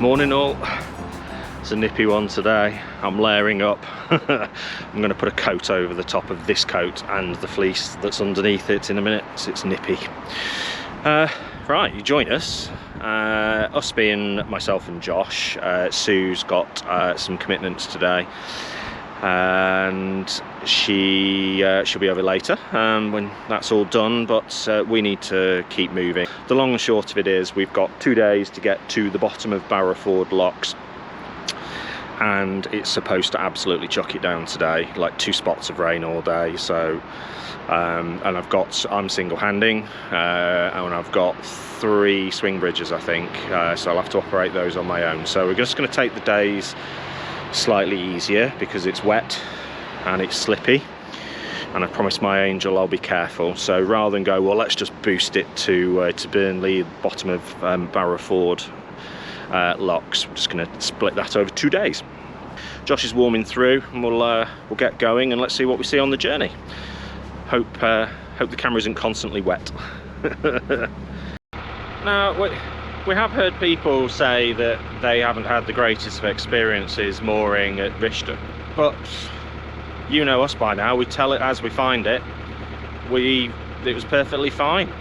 Morning all. It's a nippy one today. I'm layering up. I'm going to put a coat over the top of this coat and the fleece that's underneath it in a minute, so it's nippy. Right, you join us. Us being myself and Josh. Sue's got some commitments today, and she'll be over later when that's all done, but we need to keep moving. The long and short of it is we've got 2 days to get to the bottom of Barrowford locks, and it's supposed to absolutely chuck it down today, like 2 spots of rain all day. So and I'm single-handing, and I've got 3 swing bridges, I think, so I'll have to operate those on my own. So we're just going to take the days slightly easier because it's wet and it's slippy, and I promised my angel I'll be careful. So rather than go, well, let's just boost it to Burnley, bottom of Barrowford locks, we're just going to split that over 2 days. Josh is warming through, and we'll get going, and let's see what we see on the journey. Hope the camera isn't constantly wet. Now, we have heard people say that they haven't had the greatest of experiences mooring at Rishton, but you know us by now, we tell it as we find it. It was perfectly fine.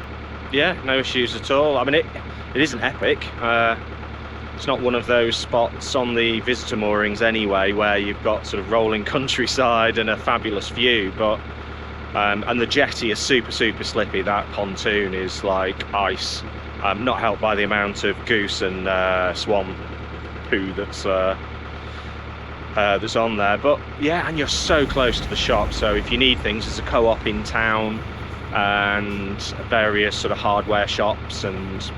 Yeah, no issues at all. I mean, it isn't epic. It's not one of those spots on the visitor moorings anyway where you've got sort of rolling countryside and a fabulous view, but and the jetty is super slippy. That pontoon is like ice, not helped by the amount of goose and swan poo that's on there. But yeah, and you're so close to the shop, so if you need things, there's a co-op in town and various sort of hardware shops and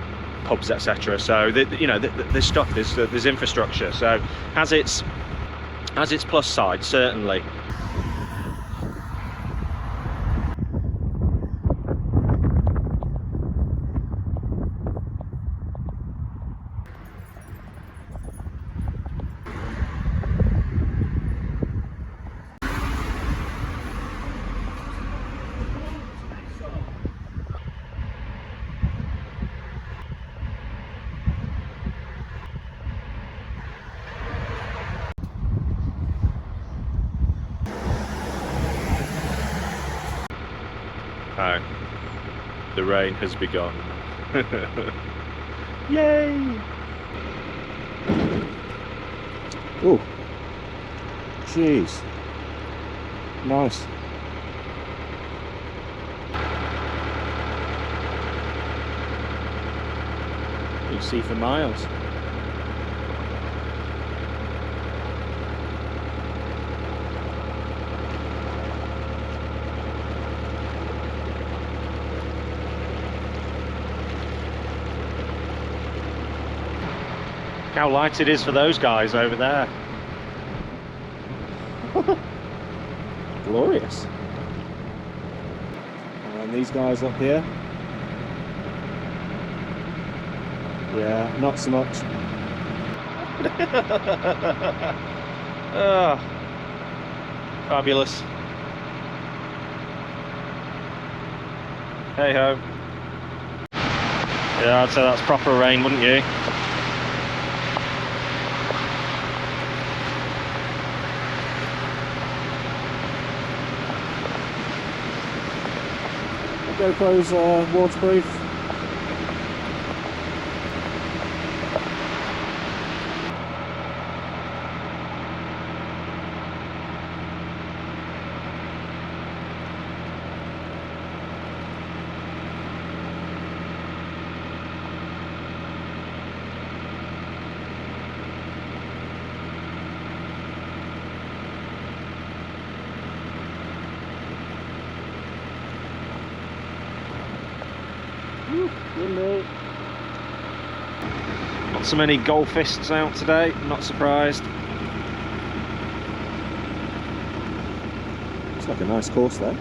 pubs, etc. So there's stuff, there's infrastructure, so has its plus side, certainly. Oh, the rain has begun. Yay! Oh, jeez, nice. You can see for miles. How light it is for those guys over there. Glorious. And these guys up here. Yeah, not so much. Oh, fabulous. Hey ho. Yeah, I'd say that's proper rain, wouldn't you? GoPro's waterproof. Not so many golfists out today, not surprised. It's like a nice course there.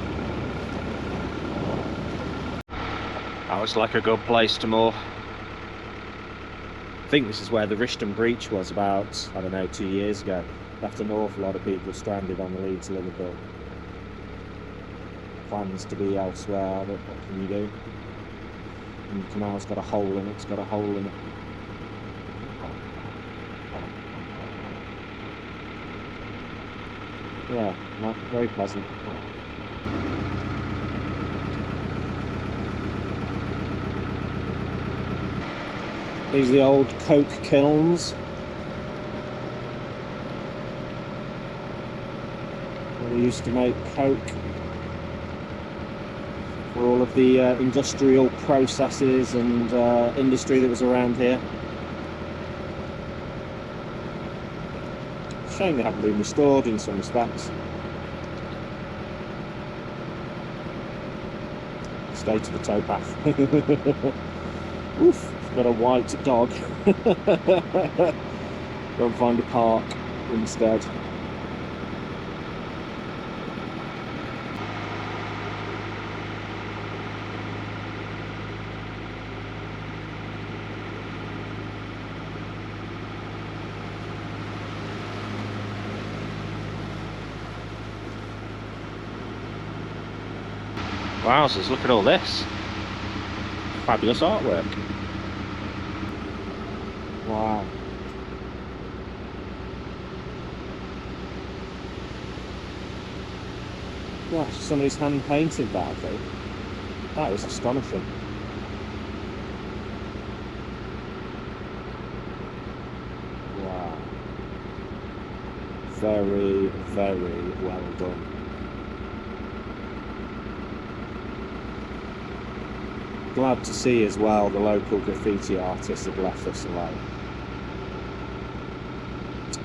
Oh, it's like a good place to moor. I think this is where the Rishton breach was about, I don't know, 2 years ago. Left an awful lot of people stranded on the Leeds and Liverpool. Plans to be elsewhere, but what can you do? And the canal's got a hole in it, it's got a hole in it. Yeah, very pleasant. These are the old coke kilns. Where they used to make coke for all of the industrial processes and industry that was around here. Shame they haven't been restored in some respects. State of the towpath. Oof, got a white dog. Go and find a park instead. Wowzers, look at all this. Fabulous artwork. Wow. Gosh, somebody's hand painted that, I think. That is astonishing. Wow. Very, very well done. Glad to see as well the local graffiti artists have left us alone.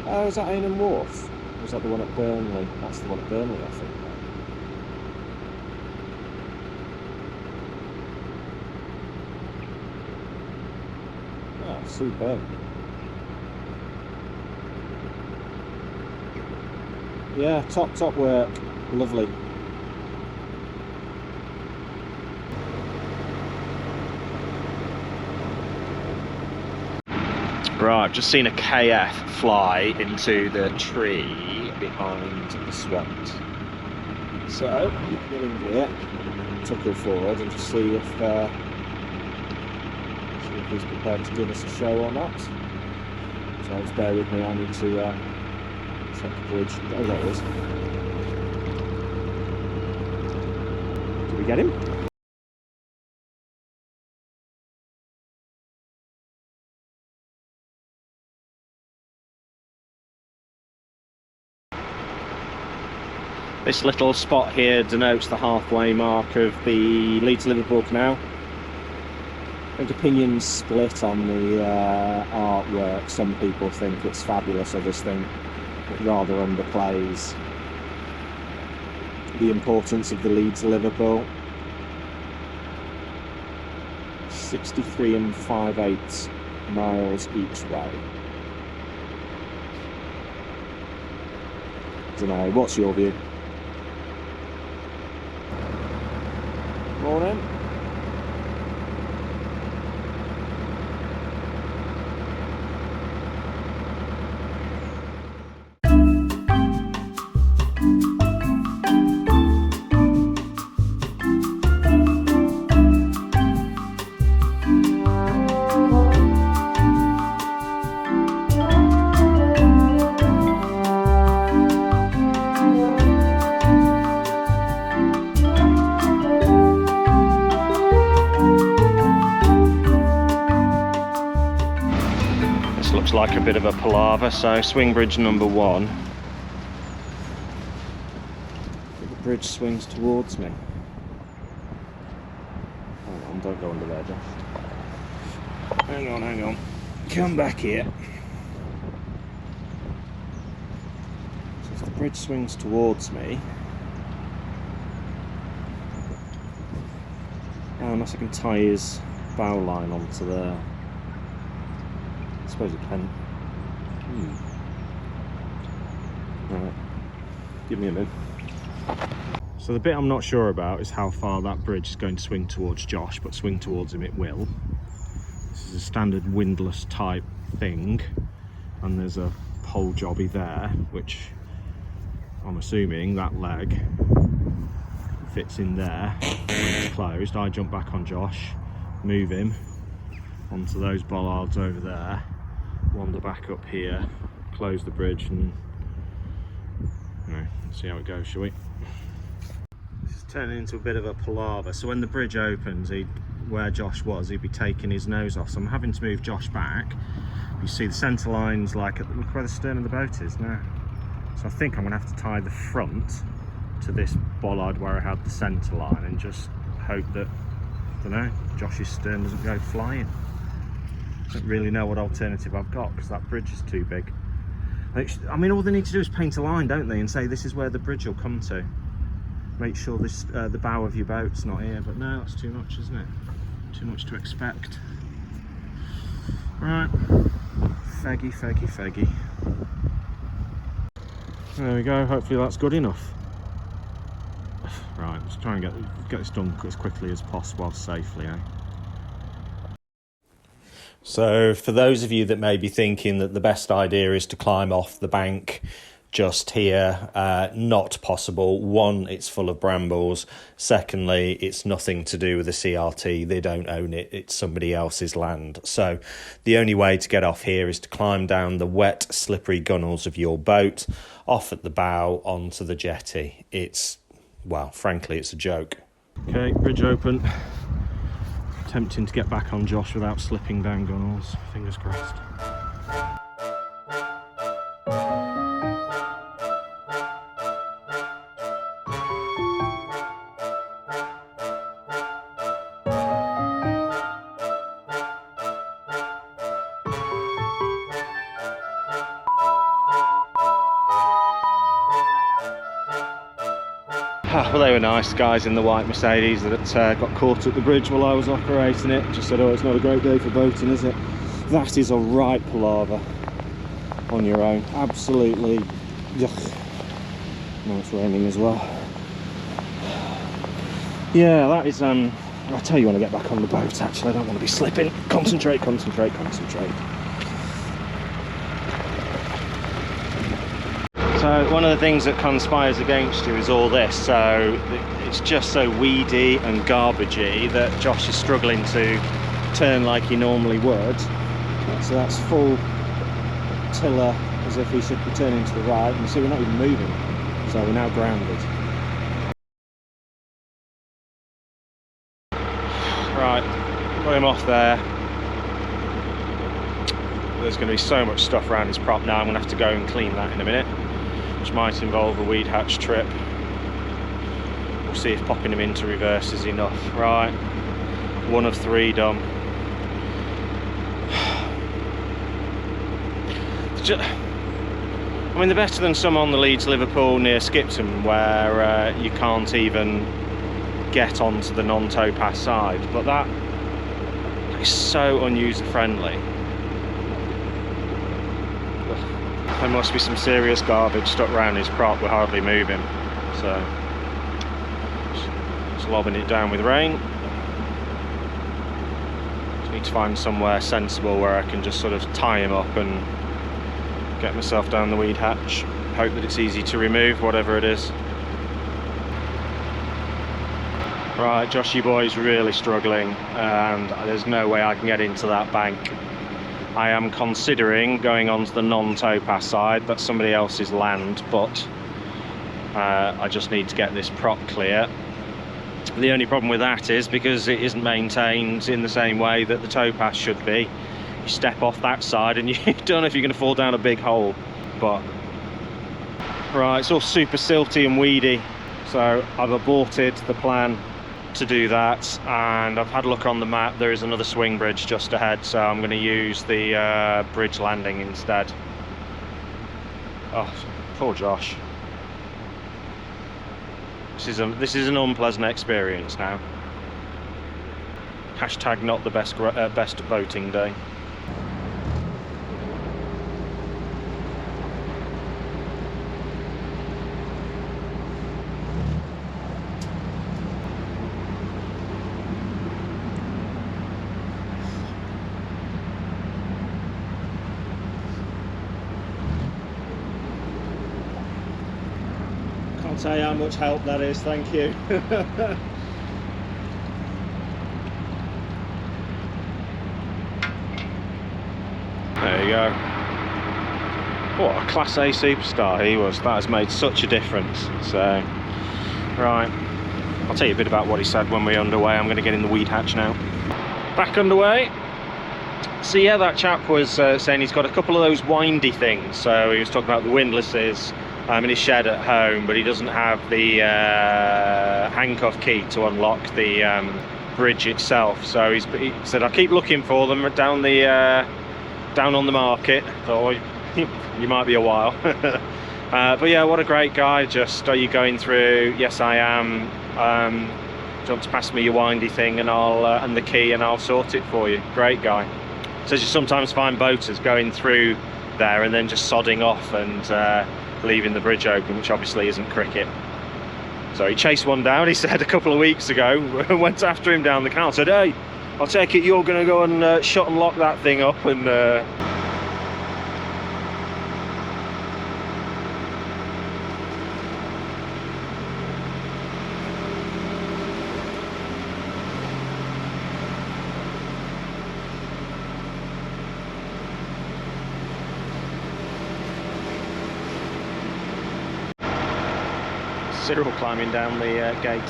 Oh, is that Ainham Wharf? Or is that the one at Burnley? That's the one at Burnley, I think. Oh, superb. Yeah, top work. Lovely. Right, I've just seen a KF fly into the tree behind the swans. So, get in here, tuck her forward and just see if he's prepared to give us a show or not. So just bear with me, I need to check the bridge. Oh, there it is. Did we get him? This little spot here denotes the halfway mark of the Leeds and Liverpool Canal. I think opinions split on the artwork. Some people think it's fabulous, others think it rather underplays the importance of the Leeds and Liverpool. 63 5/8 miles each way. Don't know, what's your view? Morning. Looks like a bit of a palaver, so swing bridge number 1. The bridge swings towards me. Hang on, don't go under there, Josh. Hang on. Come back here. So if the bridge swings towards me, unless I can tie his bow line onto there. I suppose it can. Right, give me a minute. So the bit I'm not sure about is how far that bridge is going to swing towards Josh, but swing towards him it will. This is a standard windlass type thing, and there's a pole jobby there, which I'm assuming that leg fits in there when it's closed. I jump back on Josh, move him onto those bollards over there, wander back up here, close the bridge, and See how it goes, shall we? This is turning into a bit of a palaver. So when the bridge opens, where Josh was, he'd be taking his nose off. So I'm having to move Josh back. You see the centre line's like, look where the stern of the boat is now. So I think I'm gonna have to tie the front to this bollard where I had the centre line and just hope that, I don't know, Josh's stern doesn't go flying. I don't really know what alternative I've got because that bridge is too big. I mean, all they need to do is paint a line, don't they, and say this is where the bridge will come to. Make sure this the bow of your boat's not here, but no, that's too much, isn't it? Too much to expect. Right, feggy, feggy, feggy. There we go, hopefully that's good enough. Right, let's try and get this done as quickly as possible, safely, eh? So for those of you that may be thinking that the best idea is to climb off the bank just here, not possible. One, it's full of brambles. Secondly, it's nothing to do with the CRT. They don't own it. It's somebody else's land. So the only way to get off here is to climb down the wet, slippery gunnels of your boat, off at the bow, onto the jetty. It's, well, frankly, it's a joke. Okay, bridge open. Tempting to get back on Josh without slipping down gunnels. Fingers crossed. Well, they were nice guys in the white Mercedes that got caught at the bridge while I was operating it. Just said, oh, it's not a great day for boating, is it? That is a right palaver on your own. Absolutely. Ugh. Now it's raining as well. Yeah, that is, I'll tell you when I get back on the boat, actually. I don't want to be slipping. Concentrate, concentrate, concentrate. So one of the things that conspires against you is all this. So it's just so weedy and garbagey that Josh is struggling to turn like he normally would. So that's full tiller as if he should be turning to the right. And you see we're not even moving, so we're now grounded. Right, got him off there. There's going to be so much stuff around his prop now. I'm going to have to go and clean that in a minute, which might involve a weed hatch trip. We'll see if popping him into reverse is enough. Right, 1 of 3 done. I mean, they're better than some on the Leeds Liverpool near Skipton, where you can't even get onto the non-towpath side, but that is so unuser friendly. There must be some serious garbage stuck around his prop. We're hardly moving, so just lobbing it down with rain. Just need to find somewhere sensible where I can just sort of tie him up and get myself down the weed hatch. Hope that it's easy to remove, whatever it is. Right, Joshy boy's really struggling, and there's no way I can get into that bank. I am considering going onto the non-towpath side. That's somebody else's land, but I just need to get this prop clear. The only problem with that is because it isn't maintained in the same way that the towpath should be. You step off that side and you don't know if you're going to fall down a big hole. But right, it's all super silty and weedy, so I've aborted the plan to do that, and I've had a look on the map. There is another swing bridge just ahead, so I'm going to use the bridge landing instead. Oh, poor Josh. This is an unpleasant experience now. Hashtag not the best boating day. Can't tell you how much help that is, thank you. There you go. What a Class A superstar he was. That has made such a difference. So, right, I'll tell you a bit about what he said when we're underway. I'm going to get in the weed hatch now. Back underway. So yeah, that chap was saying he's got a couple of those windy things. So he was talking about the windlasses in his shed at home, but he doesn't have the handcuff key to unlock the bridge itself. So he said, I keep looking for them down on the market. So you might be a while. But yeah, what a great guy. Just, are you going through? Yes, I am. Do you want to pass me your windy thing and and the key, and I'll sort it for you. Great guy. Says you sometimes find boaters going through there and then just sodding off and leaving the bridge open, which obviously isn't cricket. So he chased one down, he said, a couple of weeks ago. Went after him down the canal, said, hey, I'll take it you're going to go and shut and lock that thing up. And Cyril climbing down the gate.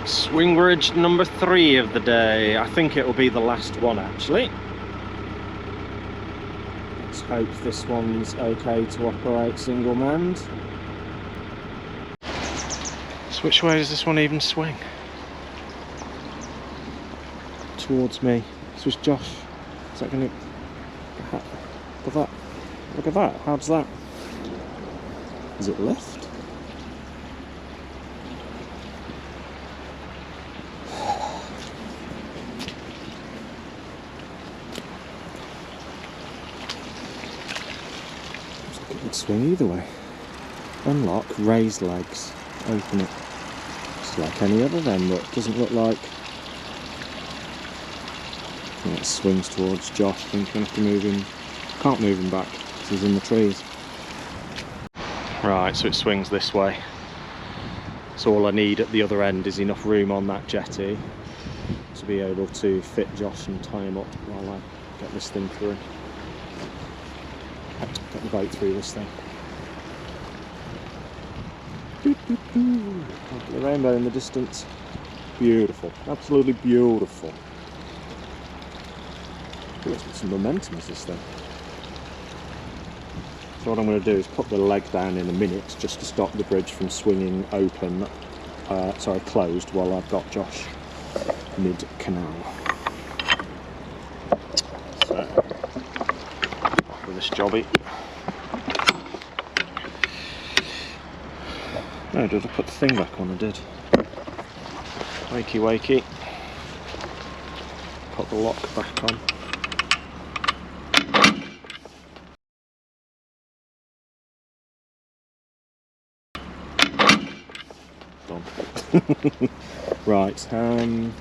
Swing bridge number 3 of the day. I think it will be the last one actually. Let's hope this one's okay to operate single manned. So which way does this one even swing? Towards me. This was Josh. Is that going to... Look at that. Look at that. How's that? Is it lift? It would swing either way. Unlock, raise legs, open it. Just like any other then, but it doesn't look like. And it swings towards Josh. I think I'm going to have to move him. Can't move him back. He's in the trees. Right, so it swings this way. So all I need at the other end is enough room on that jetty to be able to fit Josh and tie him up while I get this thing through. Get the boat through this thing. Look at the rainbow in the distance. Beautiful, absolutely beautiful. It's got some momentum, is this thing? So what I'm going to do is put the leg down in a minute just to stop the bridge from swinging open, closed, while I've got Josh mid-canal. So, off with this jobby. Oh, did I put the thing back on? I did. Wakey wakey. Put the lock back on. Right,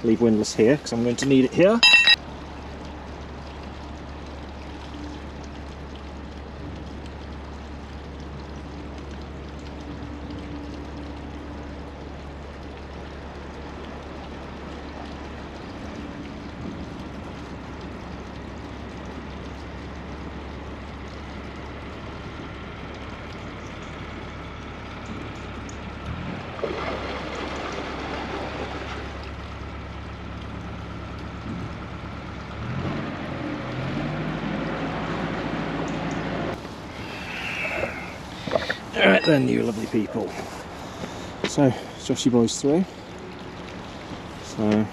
leave windlass here because I'm going to need it here. Alright then, you lovely people. So, Joshy boy's through. So,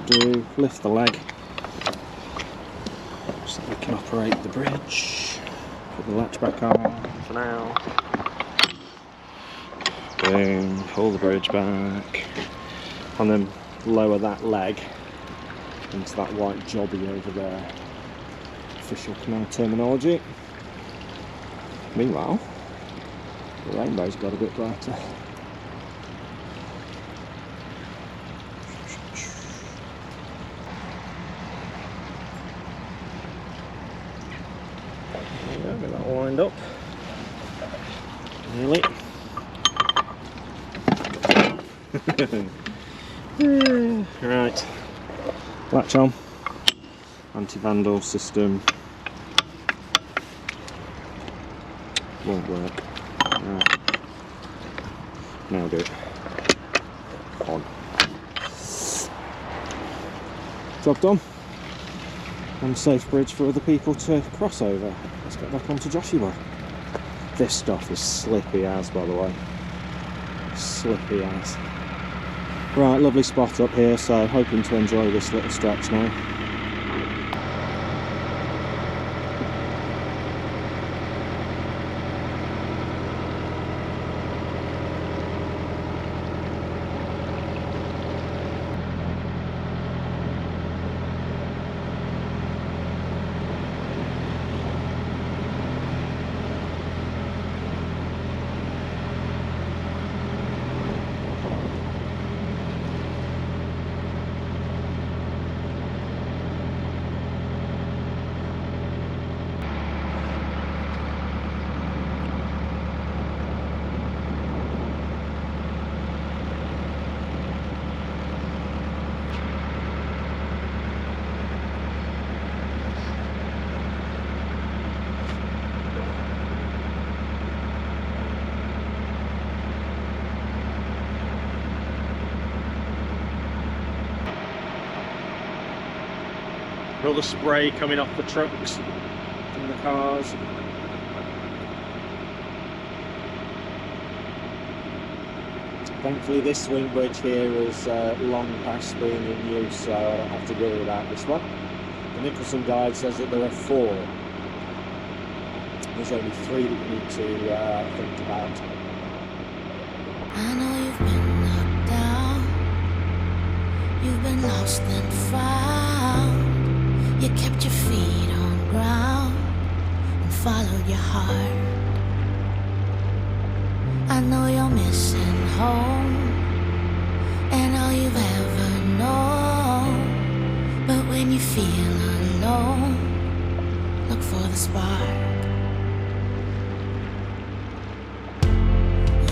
do lift the leg so that we can operate the bridge. Put the latch back on for now. Boom, pull the bridge back. And then lower that leg into that white jobby over there. Official canal terminology. Meanwhile, the rainbow's got a bit brighter. There we go, get that all lined up. Nearly. Right, latch on. Anti-vandal system. Won't work. Right. Now do it. On. Job done. And safe bridge for other people to cross over. Let's get back onto Joshua. This stuff is slippy as, by the way. Slippy as. Right, lovely spot up here, so hoping to enjoy this little stretch now. All the spray coming off the trucks and the cars. Thankfully this swing bridge here is long past being in use, so I don't have to worry about this one. The Nicholson guide says that there are 4. There's only 3 that you need to think about. I know you've been knocked down, you've been lost and found. You kept your feet on ground and followed your heart. I know you're missing home and all you've ever known. But when you feel alone, look for the spark.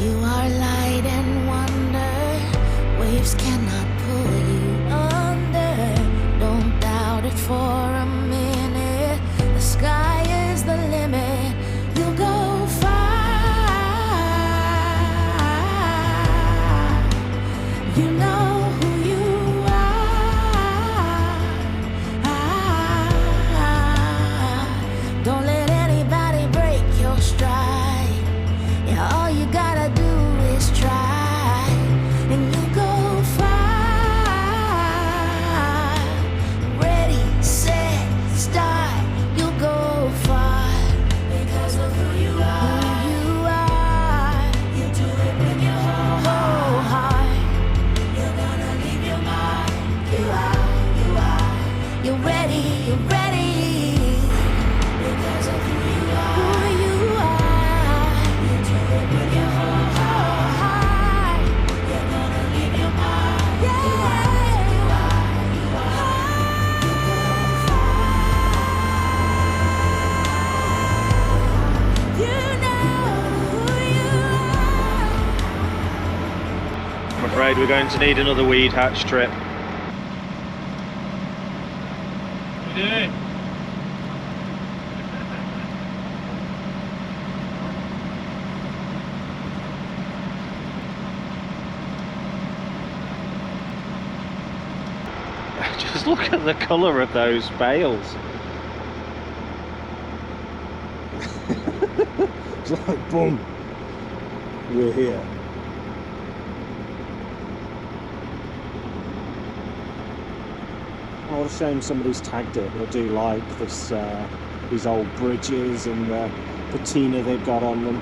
You are light and wonder, waves cannot pull you under. Don't doubt it for a minute, the sky is the limit. You'll go far. You know who you are. Don't let anybody break your stride. Yeah, all you gotta do is try, and you'll go far. Ready, set, start, you'll go far. Because of who you are. You do it with your whole heart. You're gonna leave your mark. You're ready, you're ready. Because of who you are. You do it with your whole heart. You're gonna leave your mark. You are. You go far. You know who you are. I'm afraid we're going to need another weed hatch trip. What are you doing? Just look at the colour of those bales. It's like, boom, we're here. Oh, what a shame somebody's tagged it. I do like this, these old bridges and the patina they've got on them.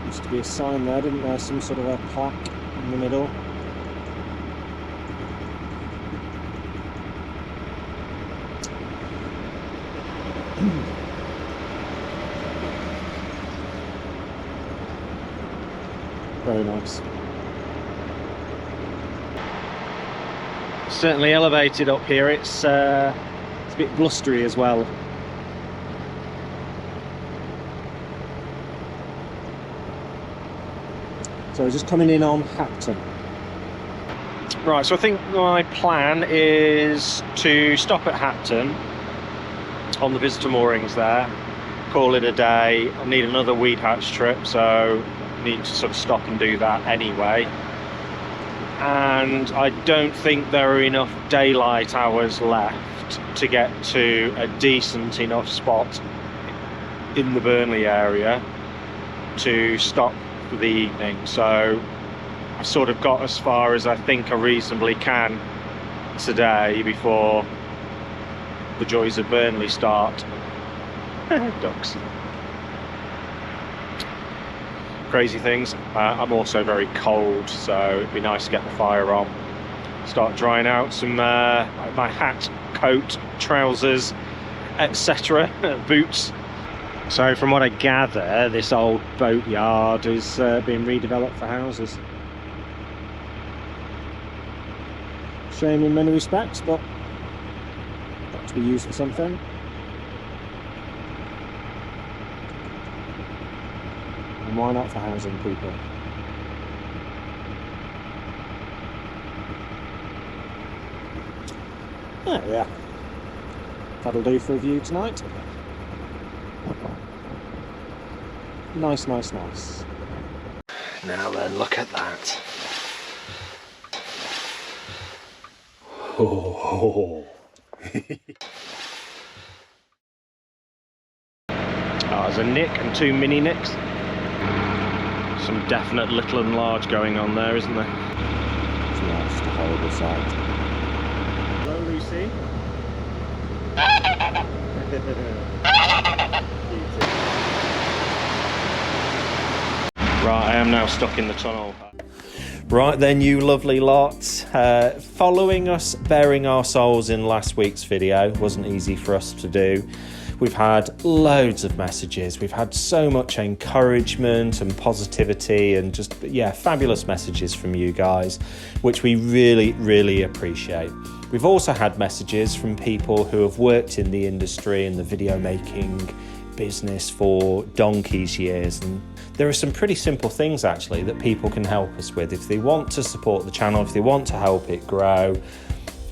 Used to be a sign there, didn't there? Some sort of a plaque in the middle. Very nice. Certainly elevated up here. It's a bit blustery as well. So we're just coming in on Hapton. Right, so I think my plan is to stop at Hapton on the visitor moorings there, call it a day. I need another weed hatch trip, so I need to sort of stop and do that anyway. And I don't think there are enough daylight hours left to get to a decent enough spot in the Burnley area to stop for the evening. So I've sort of got as far as I think I reasonably can today before the joys of Burnley start. Ducks. Crazy things. I'm also very cold, so it'd be nice to get the fire on, start drying out some my hat, coat, trousers, etc., boots. So from what I gather, this old boatyard is being redeveloped for houses. Shame in many respects, but got to be used for something. And why not for housing people? Oh yeah, that'll do for a view tonight. Nice, nice, nice. Now then, look at that. Oh. There's a nick and two mini nicks. Some definite little and large going on there, isn't there? It's just a horrible sight. Hello, Lucy. Right, I am now stuck in the tunnel. Right then, you lovely lot. Following us, bearing our souls in last week's video wasn't easy for us to do. We've had loads of messages. We've had so much encouragement and positivity and just, yeah, fabulous messages from you guys, which we really, really appreciate. We've also had messages from people who have worked in the industry and the video making business for donkey's years, and there are some pretty simple things actually that people can help us with if they want to support the channel, if they want to help it grow.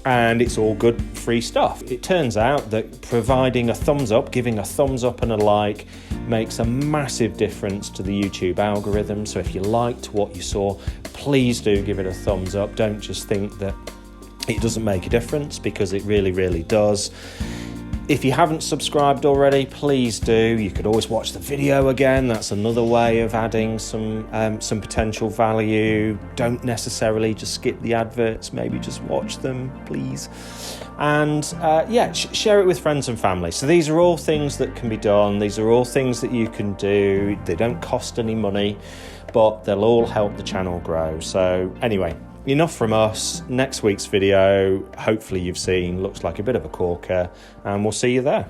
And it's all good free stuff. It turns out that providing a thumbs up, giving a thumbs up and a like makes a massive difference to the YouTube algorithm. So if you liked what you saw, please do give it a thumbs up. Don't just think that it doesn't make a difference, because it really, really does. If you haven't subscribed already, please do. You could always watch the video again. That's another way of adding some potential value. Don't necessarily just skip the adverts. Maybe just watch them, please. And yeah, share it with friends and family. So these are all things that can be done. These are all things that you can do. They don't cost any money, but they'll all help the channel grow. So anyway, enough from us. Next week's video, hopefully you've seen, looks like a bit of a corker, and we'll see you there.